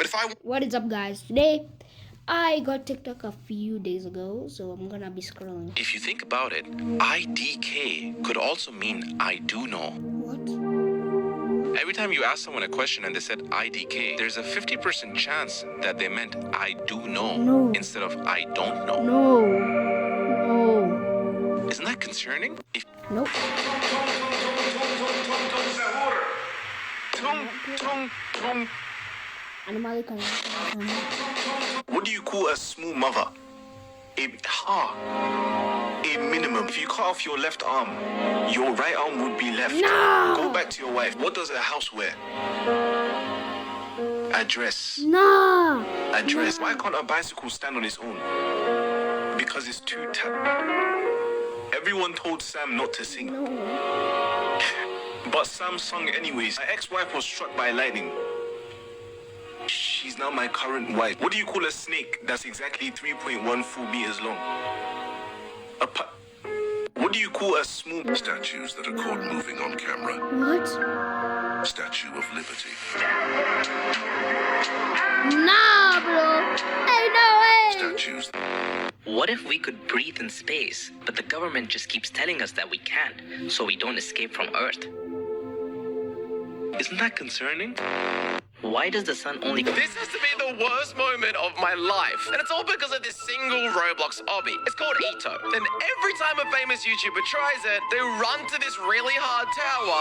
But if I... What is up, guys? Today, I got TikTok a few days ago, so I'm gonna be scrolling. If you think about it, IDK could also mean I do know. What? Every time you ask someone a question and they said IDK, there's a 50% chance that they meant I do know No. instead of I don't know. No. No. Isn't that concerning? Nope. What do you call a small mother? A minimum. If you cut off your left arm, your right arm would be left. No! Go back to your wife. What does a house wear? A dress. No. A dress. Why can't a bicycle stand on its own? Because it's too tight. Everyone told Sam not to sing. No. But Sam sung anyways. My ex-wife was struck by lightning. She's now my current wife. What do you call a snake that's exactly 3.14 meters long? What do you call a small... Statues that are caught moving on camera. What? Statue of Liberty. Nah, bro. Hey, no way. Statues. What if we could breathe in space, but the government just keeps telling us that we can't, so we don't escape from Earth? Isn't that concerning? Why does the sun only... This has to be the worst moment of my life. And it's all because of this single Roblox obby. It's called Ito. And every time a famous YouTuber tries it, they run to this really hard tower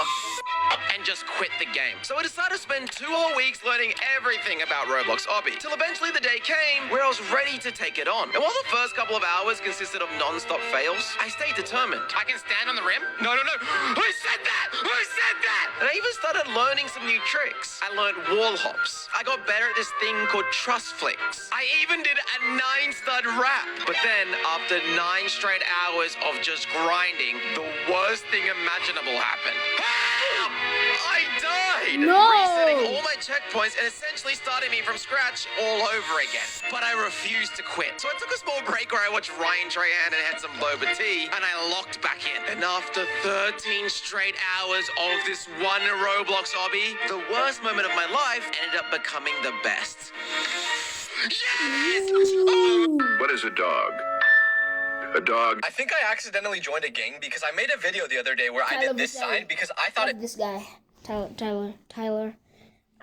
and just quit the game. So I decided to spend 2 whole weeks learning everything about Roblox obby. Till eventually the day came where I was ready to take it on. And while the first couple of hours consisted of non-stop fails, I stayed determined. I can stand on the rim? No. Who said that? Who said that? And I even started learning some new tricks. I learned wall hops. I got better at this thing called trust flicks. I even did a 9-stud rap. But then, after 9 straight hours of just grinding, the worst thing imaginable happened. Help! I died! No! Resetting all my checkpoints and essentially starting me from scratch all over again. But I refused to quit. So I took a small break where I watched Ryan Trahan and had some boba tea, and I locked back in. And after 13 straight hours of this one Roblox obby, the worst moment of my life ended up becoming the best. Yes! Ooh. What is a dog? A dog. I think I accidentally joined a gang because I made a video the other day where I did this sign because I thought it This guy, Tyler.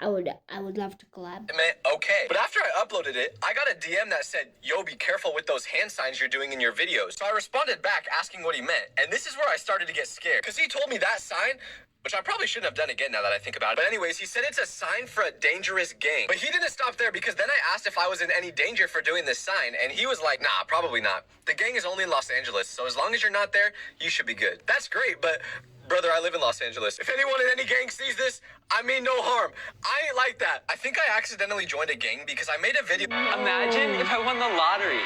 I would love to collab. meant okay. But after I uploaded it, I got a DM that said, "Yo, be careful with those hand signs you're doing in your videos." So I responded back asking what he meant. And this is where I started to get scared. Because he told me that sign, which I probably shouldn't have done again now that I think about it. But anyways, he said it's a sign for a dangerous gang. But he didn't stop there because then I asked if I was in any danger for doing this sign. And he was like, nah, probably not. The gang is only in Los Angeles. So as long as you're not there, you should be good. That's great, but... Brother, I live in Los Angeles. If anyone in any gang sees this, I mean no harm. I ain't like that. I think I accidentally joined a gang because I made a video. Imagine if I won the lottery.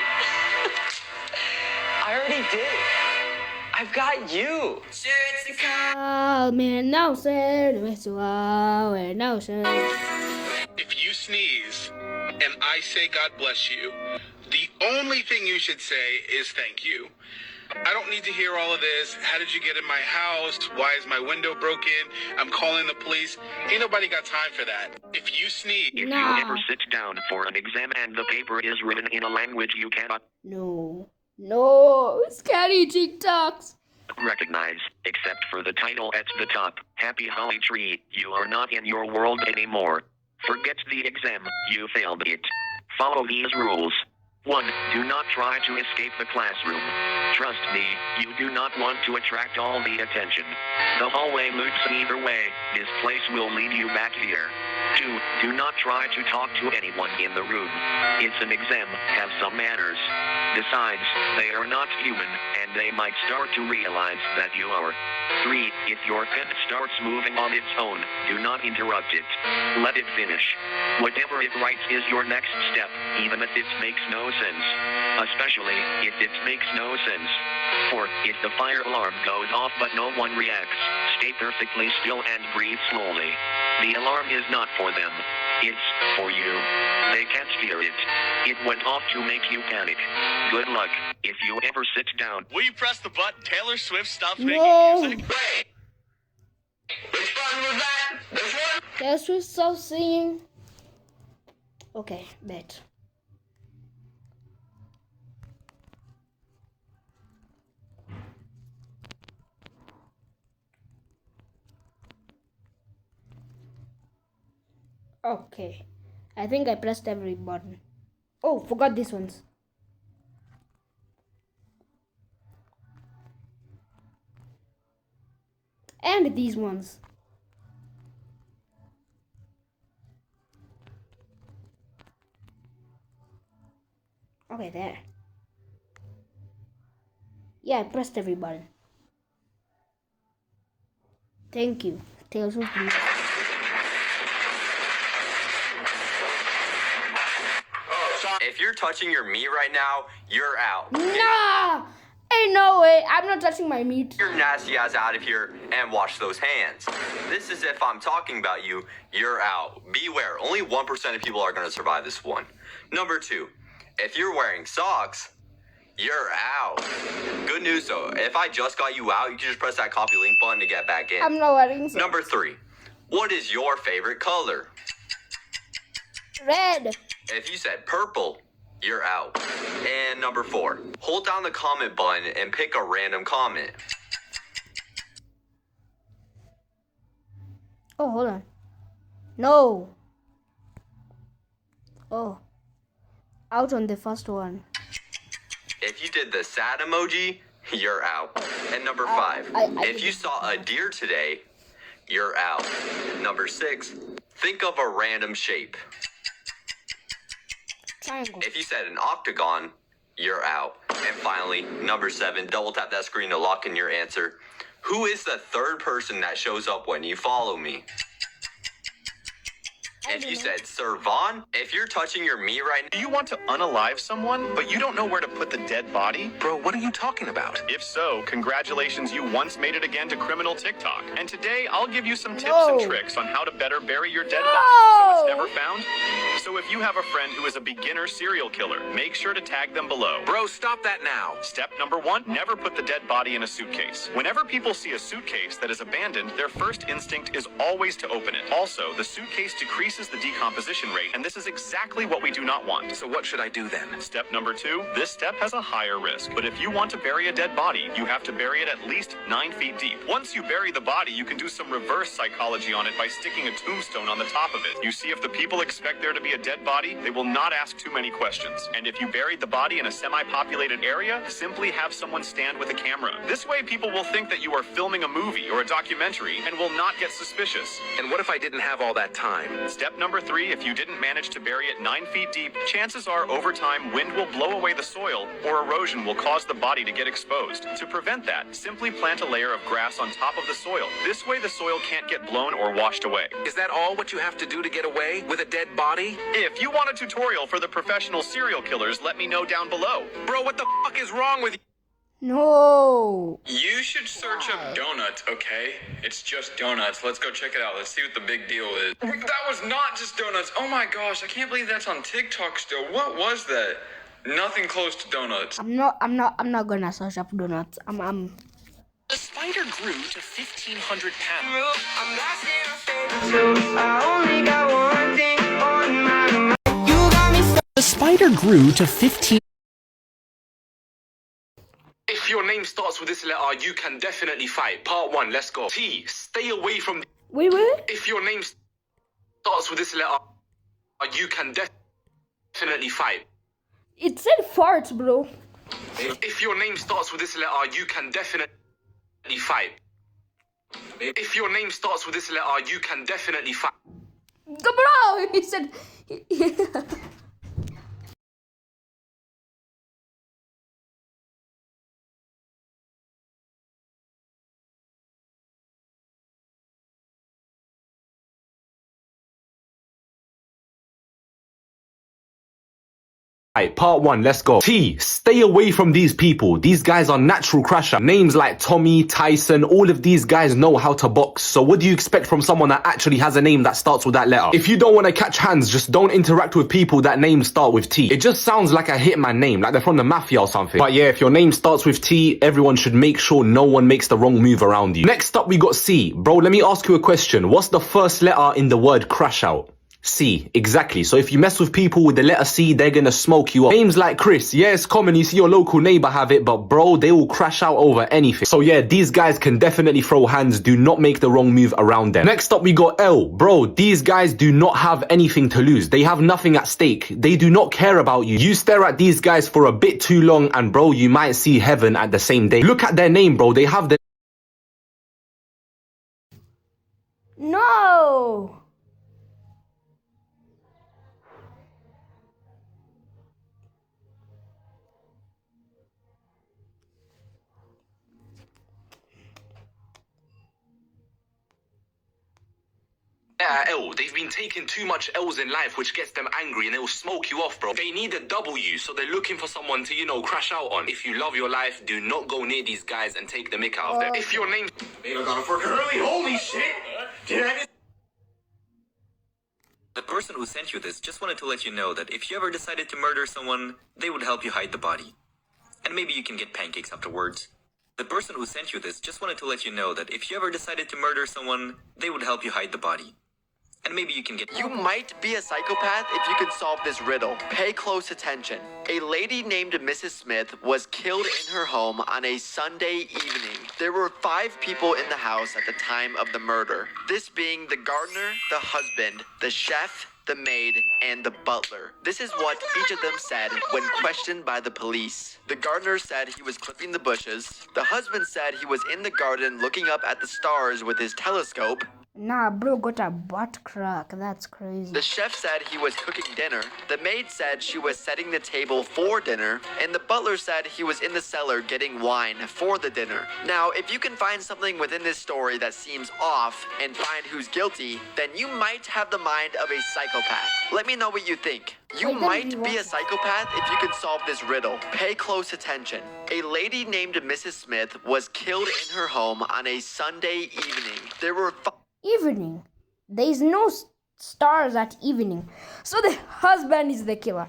I already did. I've got you. No, sir. If you sneeze and I say God bless you, the only thing you should say is thank you. I don't need to hear all of this. How did you get in my house? Why is my window broken? I'm calling the police. Ain't nobody got time for that. If you sneeze... If Nah. you ever sit down for an exam and the paper is written in a language you cannot No, scary TikToks. recognize, except for the title at the top, Happy Holly Tree, you are not in your world anymore. Forget the exam, you failed it. Follow these rules. 1. Do not try to escape the classroom. Trust me, you do not want to attract all the attention. The hallway loops either way, this place will lead you back here. 2. Do not try to talk to anyone in the room. It's an exam, have some manners. Besides, they are not human, and they might start to realize that you are. 3. If your pen starts moving on its own, do not interrupt it. Let it finish. Whatever it writes is your next step, even if it makes no sense. Especially if it makes no sense. 4. If the fire alarm goes off but no one reacts, stay perfectly still and breathe slowly. The alarm is not for them. It's for you. They can't hear it. It went off to make you panic. Good luck if you ever sit down. Will you press the button? Taylor Swift stops No. making music? Wait! Which button was that? This one? Taylor Swift stopped singing. Okay, bet. Okay, I think I pressed every button. Oh, forgot these ones. And these ones. Okay, there. Yeah, I pressed every button. Thank you, Tales of Blue. If you're touching your meat right now, you're out. Nah! Ain't no way. I'm not touching my meat. Your nasty ass out of here and wash those hands. This is if I'm talking about you, you're out. Beware, only 1% of people are going to survive this one. Number 2, if you're wearing socks, you're out. Good news though, if I just got you out, you can just press that copy link button to get back in. I'm not wearing socks. Number 3, what is your favorite color? Red. If you said purple, you're out. And number 4, hold down the comment button and pick a random comment. Oh, hold on. No. Oh. Out on the first one. If you did the sad emoji, you're out. And number 5, if you saw a deer today, you're out. Number 6, think of a random shape. Triangle. If you said an octagon, you're out. And finally, number 7, double tap that screen to lock in your answer. Who is the third person that shows up when you follow me? If you said Sir Vaughn, if you're touching your meat right now. Do you want to unalive someone, but you don't know where to put the dead body? Bro, what are you talking about? If so, congratulations, you once made it again to criminal TikTok. And today, I'll give you some tips No. and tricks on how to better bury your dead No. body so it's never found. So if you have a friend who is a beginner serial killer, make sure to tag them below. Bro, stop that now. Step number 1, never put the dead body in a suitcase. Whenever people see a suitcase that is abandoned, their first instinct is always to open it. Also, the suitcase decreases the decomposition rate, and this is exactly what we do not want. So what should I do then? Step number 2, this step has a higher risk, but if you want to bury a dead body, you have to bury it at least 9 feet deep. Once you bury the body, you can do some reverse psychology on it by sticking a tombstone on the top of it. You see, if the people expect there to be a dead body, they will not ask too many questions. And if you buried the body in a semi-populated area, simply have someone stand with a camera. This way, people will think that you are filming a movie or a documentary and will not get suspicious. And what if I didn't have all that time? Step number 3, if you didn't manage to bury it 9 feet deep, chances are over time, wind will blow away the soil or erosion will cause the body to get exposed. To prevent that, simply plant a layer of grass on top of the soil. This way, the soil can't get blown or washed away. Is that all what you have to do to get away with a dead body? If you want a tutorial for the professional serial killers, let me know down below. Bro, what the fuck is wrong with you? No. You should search up donuts, okay? It's just donuts. Let's go check it out. Let's see what the big deal is. That was not just donuts. Oh my gosh, I can't believe that's on TikTok still. What was that? Nothing close to donuts. I'm not gonna search up donuts. The spider grew to 1,500 pounds. The spider grew to 15. If your name starts with this letter, you can definitely fight. Part 1, let's go. T, stay away from... Wait. If your name starts with this letter, you can definitely fight. It said farts, bro. If your name starts with this letter, you can definitely fight. If your name starts with this letter, you can definitely fight. Bro, he said... Right, part 1, let's go. T, stay away from these people. These guys are natural crusher. Names like Tommy, Tyson, all of these guys know how to box. So what do you expect from someone that actually has a name that starts with that letter? If you don't want to catch hands, just don't interact with people that names start with T. It just sounds like a hitman name, like they're from the mafia or something. But yeah, if your name starts with T, everyone should make sure no one makes the wrong move around you. Next up, we got C. Bro, let me ask you a question. What's the first letter in the word crash out? C. Exactly. So if you mess with people with the letter C, they're gonna smoke you up. Names like Chris, yeah, it's common, you see your local neighbor have it, but bro, they will crash out over anything. So yeah, these guys can definitely throw hands. Do not make the wrong move around them. Next up, we got L. Bro, these guys do not have anything to lose. They have nothing at stake. They do not care about you. You stare at these guys for a bit too long and bro, you might see heaven at the same day. Look at their name, bro. They have the... No! L. They've been taking too much L's in life, which gets them angry and they'll smoke you off, bro. They need a W, so they're looking for someone to, you know, crash out on. If you love your life, do not go near these guys and take the mick out of them. If your name... Babe, I got up for early. Holy shit! Did I just... The person who sent you this just wanted to let you know that if you ever decided to murder someone, they would help you hide the body. And maybe you can get pancakes afterwards. The person who sent you this just wanted to let you know that if you ever decided to murder someone, they would help you hide the body. And maybe you can get... You might be a psychopath if you can solve this riddle. Pay close attention. A lady named Mrs. Smith was killed in her home on a Sunday evening. There were 5 people in the house at the time of the murder. This being the gardener, the husband, the chef, the maid, and the butler. This is what each of them said when questioned by the police. The gardener said he was clipping the bushes. The husband said he was in the garden looking up at the stars with his telescope. Nah, bro got a butt crack. That's crazy. The chef said he was cooking dinner. The maid said she was setting the table for dinner. And the butler said he was in the cellar getting wine for the dinner. Now, if you can find something within this story that seems off and find who's guilty, then you might have the mind of a psychopath. Let me know what you think. You might be a psychopath if you can solve this riddle. Pay close attention. A lady named Mrs. Smith was killed in her home on a Sunday evening. There were... Evening. There is no stars at evening. So the husband is the killer.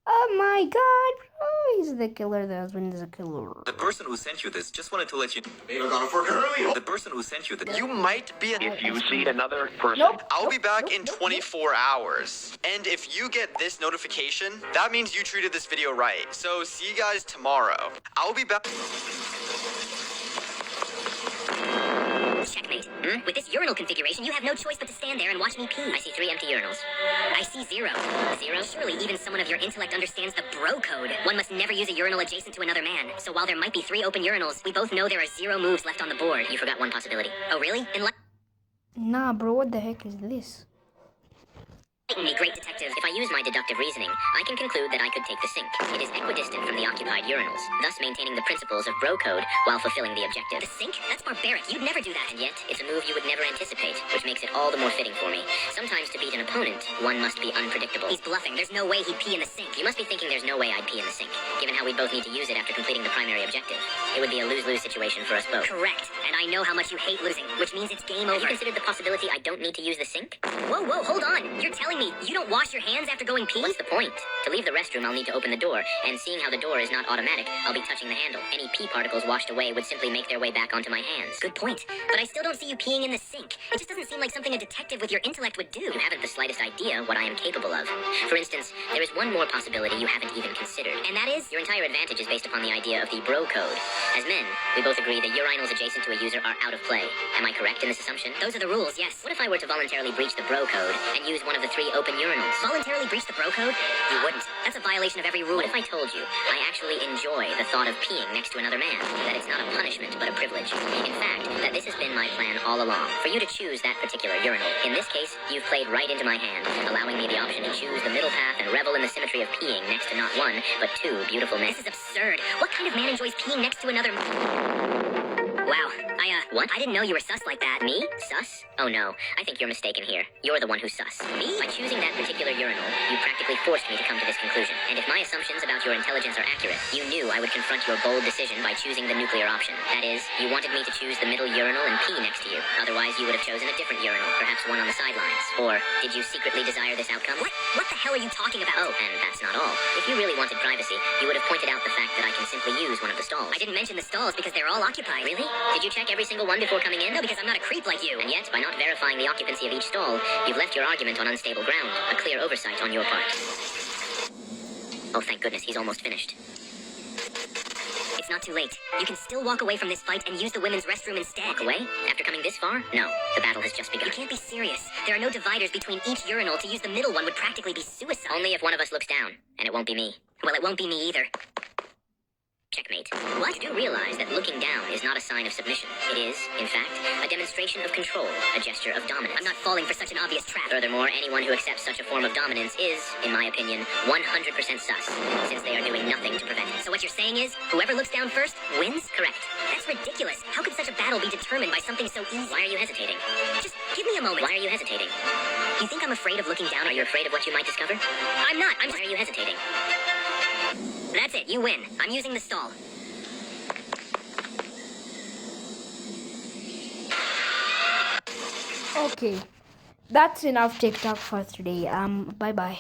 Oh my god. Oh, he's the killer. The husband is a killer. The person who sent you this just wanted to let you... Babe, I got up for early. The person who sent you this... You might be... If you see another person... Nope. I'll be back in 24 hours. And if you get this notification, that means you treated this video right. So see you guys tomorrow. I'll be back... Checkmate. With this urinal configuration, you have no choice but to stand there and watch me pee. I see 3 empty urinals. I see 0. 0? Surely even someone of your intellect understands the bro code. One must never use a urinal adjacent to another man. So while there might be 3 open urinals, we both know there are 0 moves left on the board. You forgot one possibility. Oh, really? Nah, bro, what the heck is this? A great detective. If I use my deductive reasoning, I can conclude that I could take the sink. It is equidistant from the occupied urinals, thus maintaining the principles of bro code while fulfilling the objective. The sink? That's barbaric. You'd never do that. And yet, it's a move you would never anticipate, which makes it all the more fitting for me. Sometimes to beat an opponent, one must be unpredictable. He's bluffing. There's no way he'd pee in the sink. You must be thinking there's no way I'd pee in the sink, given how we both need to use it after completing the primary objective. It would be a lose-lose situation for us both. Correct. And I know how much you hate losing, which means it's game over. Have you considered the possibility I don't need to use the sink? Whoa, hold on. You're telling me you don't wash your hands after going pee? What's the point? To leave the restroom, I'll need to open the door, and seeing how the door is not automatic, I'll be touching the handle. Any pee particles washed away would simply make their way back onto my hands. Good point. But I still don't see you peeing in the sink. It just doesn't seem like something a detective with your intellect would do. You haven't the slightest idea what I am capable of. For instance, there is one more possibility you haven't even considered, and that is your entire advantage is based upon the idea of the bro code. As men, we both agree that urinals adjacent to a user are out of play. Am I correct in this assumption? Those are the rules, yes. What if I were to voluntarily breach the bro code and use one of the 3 open urinals? Voluntarily breach the bro code? You wouldn't. That's a violation of every rule. What if I told you I actually enjoy the thought of peeing next to another man? That it's not a punishment, but a privilege. In fact, that this has been my plan all along. For you to choose that particular urinal. In this case, you've played right into my hand, allowing me the option to choose the middle path and revel in the symmetry of peeing next to not 1, but 2 beautiful men. This is absurd. What kind of man enjoys peeing next to another? Wow, what? I didn't know you were sus like that. Me? Sus? Oh no, I think you're mistaken here. You're the one who's sus. Me? By choosing that particular urinal, you practically practically forced me to come to this conclusion. And if my assumptions about your intelligence are accurate, you knew I would confront your bold decision by choosing the nuclear option. That is, you wanted me to choose the middle urinal and pee next to you. Otherwise, you would have chosen a different urinal, perhaps one on the sidelines. Or, did you secretly desire this outcome? What the hell are you talking about? Oh, and that's not all. If you really wanted privacy, you would have pointed out the fact that I can simply use one of the stalls. I didn't mention the stalls because they're all occupied. Really? Did you check every single one before coming in? No, because I'm not a creep like you. And yet, by not verifying the occupancy of each stall, you've left your argument on unstable ground. A clear oversight on your part. Oh, thank goodness, he's almost finished. It's not too late. You can still walk away from this fight and use the women's restroom instead. Walk away? After coming this far? No, the battle has just begun. You can't be serious. There are no dividers between each urinal. To use the middle one would practically be suicide. Only if one of us looks down, and it won't be me. Well, it won't be me either. Checkmate. What? You do realize that looking down is not a sign of submission. It is, in fact, a demonstration of control, a gesture of dominance. I'm not falling for such an obvious trap. Furthermore, anyone who accepts such a form of dominance is, in my opinion, 100% sus, since they are doing nothing to prevent it. So what you're saying is, whoever looks down first wins? Correct. That's ridiculous. How could such a battle be determined by something so easy? Why are you hesitating? Just give me a moment. Why are you hesitating? You think I'm afraid of looking down? Are you afraid of what you might discover? I'm not. I'm just... Why are you hesitating? That's it. You win. I'm using the stall. Okay, that's enough TikTok for today. Bye bye.